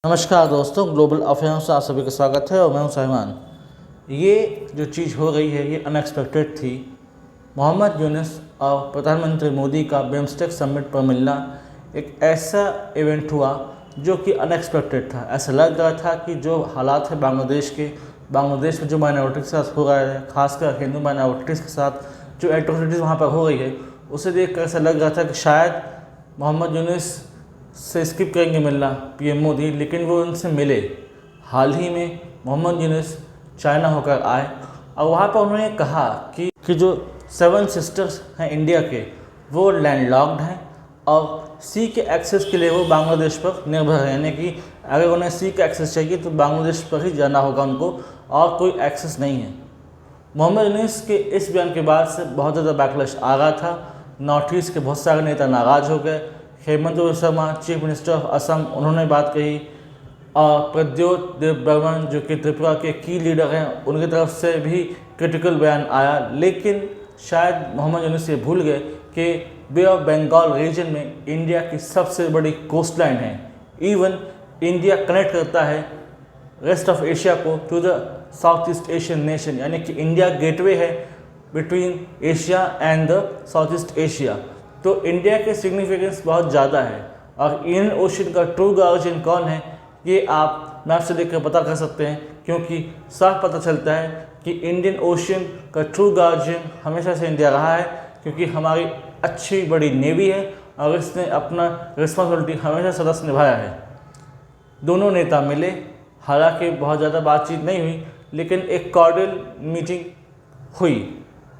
नमस्कार दोस्तों, global affairs में आप सभी का स्वागत है और मैं हूं साहिमान। ये जो चीज़ हो रही है ये अनएक्सपेक्टेड थी। मोहम्मद यूनुस और प्रधानमंत्री मोदी का बिम्स्टेक समिट पर मिलना एक ऐसा इवेंट हुआ जो कि अनएक्सपेक्टेड था। ऐसा लग रहा था कि जो हालात है बांग्लादेश में जो माइनॉरिटी के साथ हो रहा है, खासकर हिंदू माइनॉरिटीज़ के साथ जो एट्रोसिटीज़ वहाँ पर हो रही है, उसे देख कर ऐसा लग रहा था कि शायद मोहम्मद यूनुस से स्किप करेंगे मिलना पीएम मोदी, लेकिन वो उनसे मिले। हाल ही में मोहम्मद यूनुस चाइना होकर आए और वहाँ पर उन्होंने कहा कि जो 7 सिस्टर्स हैं इंडिया के, वो लैंडलॉक्ड हैं और सी के एक्सेस के लिए वो बांग्लादेश पर निर्भर है। यानी कि अगर उन्हें सी का एक्सेस चाहिए तो बांग्लादेश पर ही जाना होगा उनको, और कोई एक्सेस नहीं है। मोहम्मद यूनुस के इस बयान के बाद से बहुत ज़्यादा बैकलैश आ रहा था। नॉर्थ ईस्ट के बहुत सारे नेता नाराज़ हो गए। Hemant Sharma, chief minister of Assam, उन्होंने बात कही, और प्रद्योत देवबर्मन जो कि त्रिपुरा के की लीडर हैं, उनकी तरफ से भी क्रिटिकल बयान आया। लेकिन शायद मोहम्मद यूनुस ये भूल गए कि बे ऑफ बंगाल रीजन में इंडिया की सबसे बड़ी कोस्ट लाइन है। इवन इंडिया कनेक्ट करता है रेस्ट ऑफ एशिया को to the south east Asian nation, यानी कि इंडिया गेटवे है between Asia and the south east Asia. तो इंडिया के सिग्निफिकेंस बहुत ज़्यादा है। और इंडियन ओशन का ट्रू गार्जियन कौन है, ये आप मैप से देखकर पता कर सकते हैं, क्योंकि साफ पता चलता है कि इंडियन ओशन का ट्रू गार्जियन हमेशा से इंडिया रहा है, क्योंकि हमारी अच्छी बड़ी नेवी है और इसने अपना रिस्पॉन्सिबिलिटी हमेशा सदस्य निभाया है। दोनों नेता मिले, हालांकि बहुत ज़्यादा बातचीत नहीं हुई, लेकिन एक कॉर्डियल मीटिंग हुई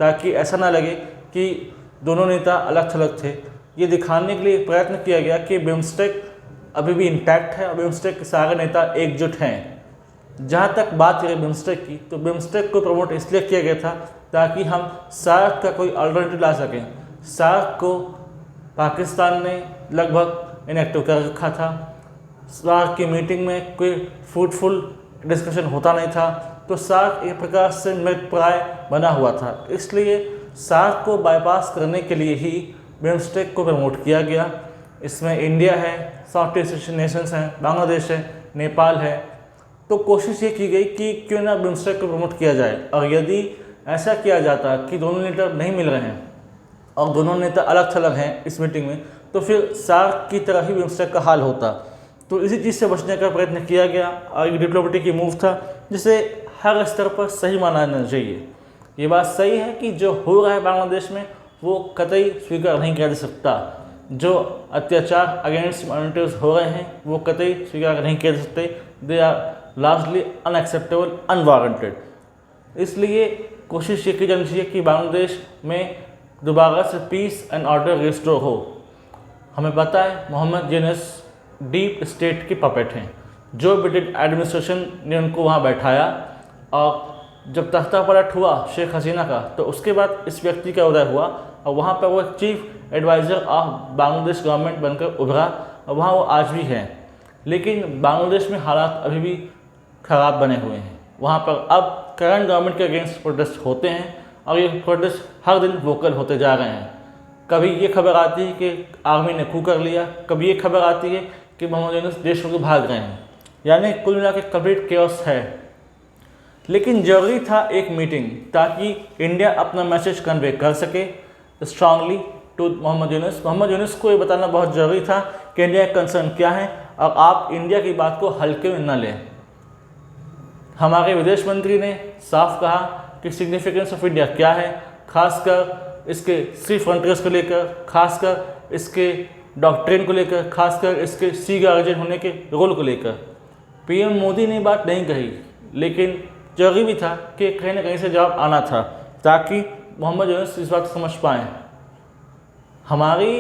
ताकि ऐसा ना लगे कि दोनों नेता अलग थलग थे। ये दिखाने के लिए प्रयत्न किया गया कि बिम्स्टेक अभी भी इंटैक्ट है और बिम्स्टेक के सारे नेता एकजुट हैं। जहाँ तक बात करें बिम्स्टेक की, तो बिम्स्टेक को प्रमोट इसलिए किया गया था ताकि हम सार्क का कोई अल्टरनेटिव ला सकें। सार्क को पाकिस्तान ने लगभग इनएक्टिव कर रखा था। सार्क की मीटिंग में कोई फ्रूटफुल डिस्कशन होता नहीं था, तो सार्क एक प्रकार से मृतप्राय बना हुआ था। इसलिए सार्क को बाईपास करने के लिए ही बिम्स्टेक को प्रमोट किया गया। इसमें इंडिया है, साउथ ईस्ट एशियन नेशंस हैं, बांग्लादेश है, नेपाल है। तो कोशिश ये की गई कि क्यों ना बिम्स्टेक को प्रमोट किया जाए। और यदि ऐसा किया जाता कि दोनों नेता नहीं मिल रहे हैं और दोनों नेता अलग थलग हैं इस मीटिंग में, तो फिर सार्क की तरह ही बिम्स्टेक का हाल होता। तो इसी चीज़ से बचने का प्रयत्न किया गया और एक डिप्लोमेटिक मूव था, जिसे हर स्तर पर सही माना जाना चाहिए। ये बात सही है कि जो हो रहा है बांग्लादेश में वो कतई स्वीकार नहीं किया जा सकता। जो अत्याचार अगेंस्ट माइनॉरिटीज हो रहे हैं वो कतई स्वीकार नहीं किए जा सकते। They are largely unacceptable, unwarranted. इसलिए कोशिश ये की जानी चाहिए कि बांग्लादेश में दोबारा से पीस एंड ऑर्डर रिस्टोर हो। हमें पता है मोहम्मद यूनुस डीप स्टेट के पपेट हैं। जो ब्रिटिश एडमिनिस्ट्रेशन ने उनको वहाँ बैठाया, और जब तख्ता पलट हुआ शेख हसीना का, तो उसके बाद इस व्यक्ति का उदय हुआ और वहाँ पर वो chief adviser of Bangladesh government बनकर उभरा और वहाँ वो आज भी हैं। लेकिन बांग्लादेश में हालात अभी भी ख़राब बने हुए हैं। वहाँ पर अब करंट गवर्नमेंट के अगेंस्ट प्रोटेस्ट होते हैं और ये प्रोटेस्ट हर दिन वोकल होते जा रहे हैं। कभी ये खबर आती है कि आर्मी ने कू कर लिया, कभी ये खबर आती है कि मोहम्मद यूनुस देश छोड़ के भाग रहे हैं। यानी कुल मिला के कंप्लीट केओस है। लेकिन जरूरी था एक मीटिंग, ताकि इंडिया अपना मैसेज कन्वे कर सके स्ट्रांगली टू मोहम्मद यूनुस। मोहम्मद यूनुस को ये बताना बहुत ज़रूरी था कि इंडिया का कंसर्न क्या है और आप इंडिया की बात को हल्के में न लें। हमारे विदेश मंत्री ने साफ कहा कि सिग्निफिकेंस ऑफ इंडिया क्या है, खासकर इसके सी फ्रंटियर्स को लेकर, खासकर इसके डॉक्ट्रिन को लेकर, खासकर इसके सी गार्जियन होने के रोल को लेकर। पीएम मोदी ने बात नहीं कही, लेकिन जरूरी भी था कि कहीं ना कहीं से जवाब आना था, ताकि मोहम्मद यूनुस इस बात को समझ पाएँ। हमारी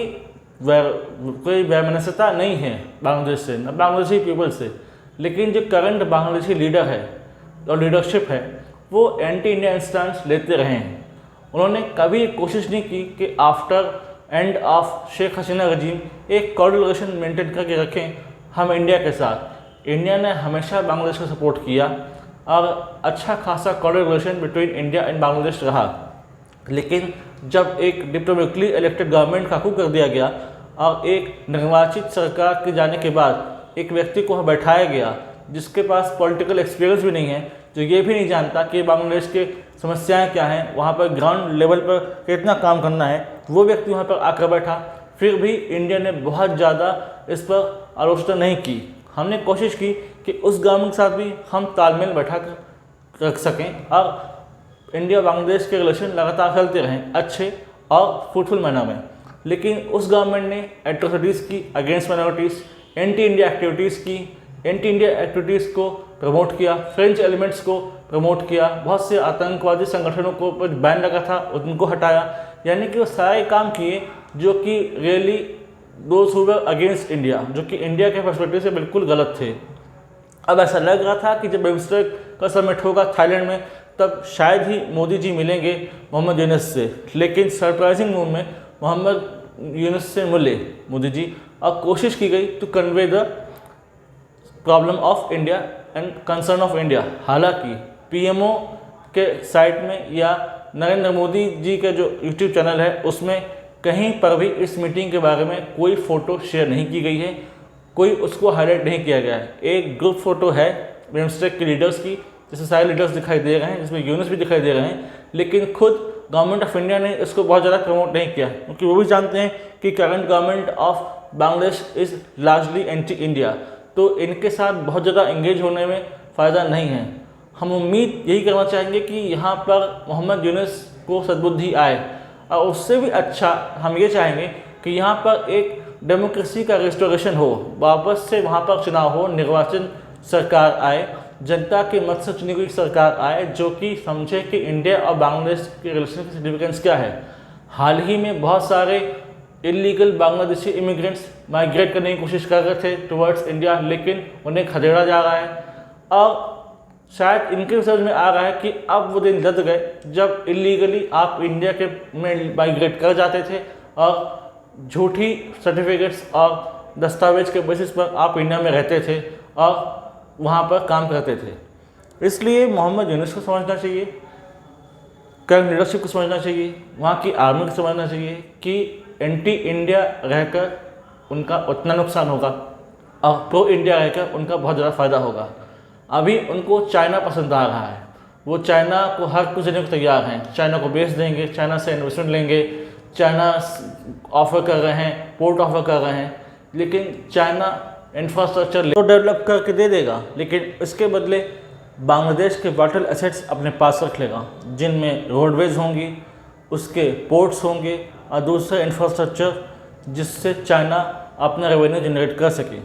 कोई वैमनस्यता नहीं है बांग्लादेश से, न बांग्लादेशी पीपल से, लेकिन जो करंट बांग्लादेशी लीडर है और लीडरशिप है वो एंटी इंडिया स्टैंड लेते रहे हैं। उन्होंने कभी कोशिश नहीं की कि after end of Sheikh Hasina रजीम एक कॉर्डियल रिलेशन मेंटेन करके रखें हम इंडिया के साथ। इंडिया ने हमेशा बांग्लादेश को सपोर्ट किया और अच्छा खासा cordial relation between India and Bangladesh रहा। लेकिन जब एक डिप्लोमेटिकली इलेक्टेड गवर्नमेंट का कू कर दिया गया और एक निर्वाचित सरकार के जाने के बाद एक व्यक्ति को वहाँ बैठाया गया जिसके पास पॉलिटिकल एक्सपीरियंस भी नहीं है, जो ये भी नहीं जानता कि बांग्लादेश के समस्याएं क्या हैं, वहाँ पर ग्राउंड लेवल पर कितना काम करना है, वो व्यक्ति वहाँ पर आकर बैठा। फिर भी इंडिया ने बहुत ज़्यादा इस पर आलोचना नहीं की। हमने कोशिश की कि उस गवर्नमेंट के साथ भी हम तालमेल बैठा कर रख सकें और इंडिया बांग्लादेश के रिलेशन लगातार चलते रहें अच्छे और फ्रूटफुल मैनर में। लेकिन उस गवर्नमेंट ने एट्रोसिटीज़ की against minorities, anti India activities की, एंटी इंडिया एक्टिविटीज़ को प्रमोट किया, फ्रेंच एलिमेंट्स को प्रमोट किया, बहुत से आतंकवादी संगठनों को पर बैन लगा था उनको हटाया, यानी कि वो सारे काम किए जो कि really those who were against India, जो कि इंडिया के पर्सपेक्टिव से बिल्कुल गलत थे। अब ऐसा लग रहा था कि जब बिम्स्टेक का समिट होगा थाईलैंड में तब शायद ही मोदी जी मिलेंगे मोहम्मद यूनुस से, लेकिन सरप्राइजिंग मूव में मोहम्मद यूनुस से मिले मोदी जी और कोशिश की गई to convey the problem of India and concern of India. हालांकि पीएमओ के साइट में या नरेंद्र मोदी जी का जो यूट्यूब चैनल है उसमें कहीं पर भी इस मीटिंग के बारे में कोई फ़ोटो शेयर नहीं की गई है, कोई उसको हाईलाइट नहीं किया गया है। एक ग्रुप फ़ोटो है बिम्स्टेक के लीडर्स की जिसमें सारे लीडर्स दिखाई दे रहे हैं, जिसमें यूनुस भी दिखाई दे रहे हैं, लेकिन खुद गवर्नमेंट ऑफ इंडिया ने इसको बहुत ज़्यादा प्रमोट नहीं किया क्योंकि वो भी जानते हैं कि current government of Bangladesh is largely anti India, तो इनके साथ बहुत ज़्यादा एंगेज होने में फ़ायदा नहीं है। हम उम्मीद यही करना चाहेंगे कि यहाँ पर मोहम्मद यूनुस को सद्बुद्धि आए और उससे भी अच्छा हम ये चाहेंगे कि यहाँ पर एक डेमोक्रेसी का रिस्टोरेशन हो, वापस से वहाँ पर चुनाव हो, निर्वाचन सरकार आए, जनता के मत से चुनी हुई सरकार आए जो कि समझे कि इंडिया और बांग्लादेश के रिलेशन की सिग्निफिकेंस क्या है। हाल ही में बहुत सारे इलीगल बांग्लादेशी इमिग्रेंट्स माइग्रेट करने की कोशिश कर रहे थे टुवर्ड्स इंडिया, लेकिन उन्हें खदेड़ा जा रहा है और शायद इनके समझ में आ रहा है कि अब वो दिन लद गए जब इलीगली आप इंडिया के में माइग्रेट कर जाते थे और झूठी सर्टिफिकेट्स और दस्तावेज के बेसिस पर आप इंडिया में रहते थे और वहाँ पर काम करते थे। इसलिए मोहम्मद यूनुस को समझना चाहिए, करंट लीडरशिप को समझना चाहिए, वहाँ की आर्मी को समझना चाहिए कि एंटी इंडिया रहकर उनका उतना नुकसान होगा और प्रो इंडिया रहकर उनका बहुत ज़्यादा फ़ायदा होगा। अभी उनको चाइना पसंद आ रहा है, वो चाइना को हर कुछ देने को तैयार हैं, चाइना को बेच देंगे, चाइना से इन्वेस्टमेंट लेंगे, चाइना ऑफ़र कर रहे हैं, पोर्ट ऑफ़र कर रहे हैं, लेकिन चाइना इंफ्रास्ट्रक्चर तो डेवलप करके दे देगा, लेकिन इसके बदले बांग्लादेश के वाइटल एसेट्स अपने पास रख लेगा, जिनमें रोडवेज होंगी, उसके पोर्ट्स होंगे और दूसरे इंफ्रास्ट्रक्चर जिससे चाइना अपना रेवेन्यू जनरेट कर सके।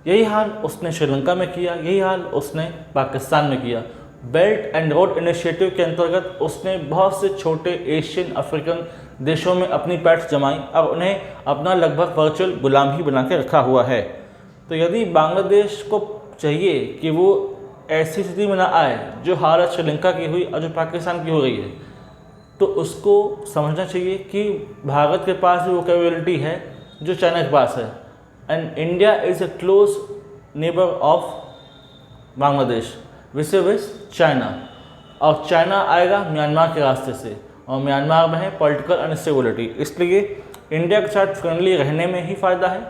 यही हाल उसने श्रीलंका में किया, यही हाल उसने पाकिस्तान में किया। बेल्ट एंड रोड इनिशिएटिव के अंतर्गत उसने बहुत से छोटे एशियन अफ्रीकन देशों में अपनी पैठ जमाई और उन्हें अपना लगभग वर्चुअल गुलाम ही बना के रखा हुआ है। तो यदि बांग्लादेश को चाहिए कि वो ऐसी स्थिति में ना आए जो हालत श्रीलंका की हुई और जो पाकिस्तान की हो रही है, तो उसको समझना चाहिए कि भारत के पास भी वो कैपेबिलिटी है जो चाइना के पास है, and India is a close neighbour of Bangladesh विस चाइना, और चाइना आएगा म्यांमार के रास्ते से और म्यांमार में है पॉलिटिकल अनस्टेबिलिटी। इसलिए इंडिया के साथ फ्रेंडली रहने में ही फ़ायदा है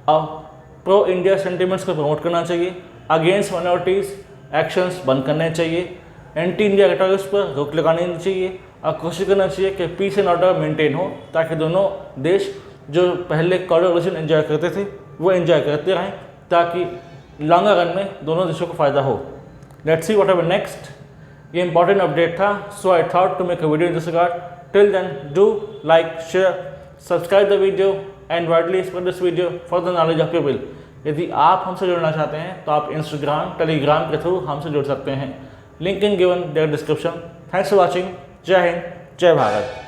और प्रो इंडिया सेंटिमेंट्स को प्रमोट करना चाहिए, अगेंस्ट माइनॉरिटीज़ एक्शंस बंद करने चाहिए, एंटी इंडिया रेटोरिक्स पर रोक लगानी चाहिए और कोशिश करना चाहिए कि पीस एंड ऑर्डर मेंटेन हो, ताकि दोनों देश जो पहले कॉरिडोर रिलेशन एंजॉय करते थे वो एंजॉय करते रहें, ताकि लॉन्गर रन में दोनों देशों को फ़ायदा हो। Let's see what happen next. ये इंपॉर्टेंट अपडेट था, so I thought to make a video in this regard. Till then do like, share, subscribe the video and widely spread this video for the knowledge of people. यदि आप हमसे जुड़ना चाहते हैं तो आप इंस्टाग्राम, टेलीग्राम के थ्रू हमसे जुड़ सकते हैं। Link in given there description. Thanks for watching. जय हिंद, जय भारत।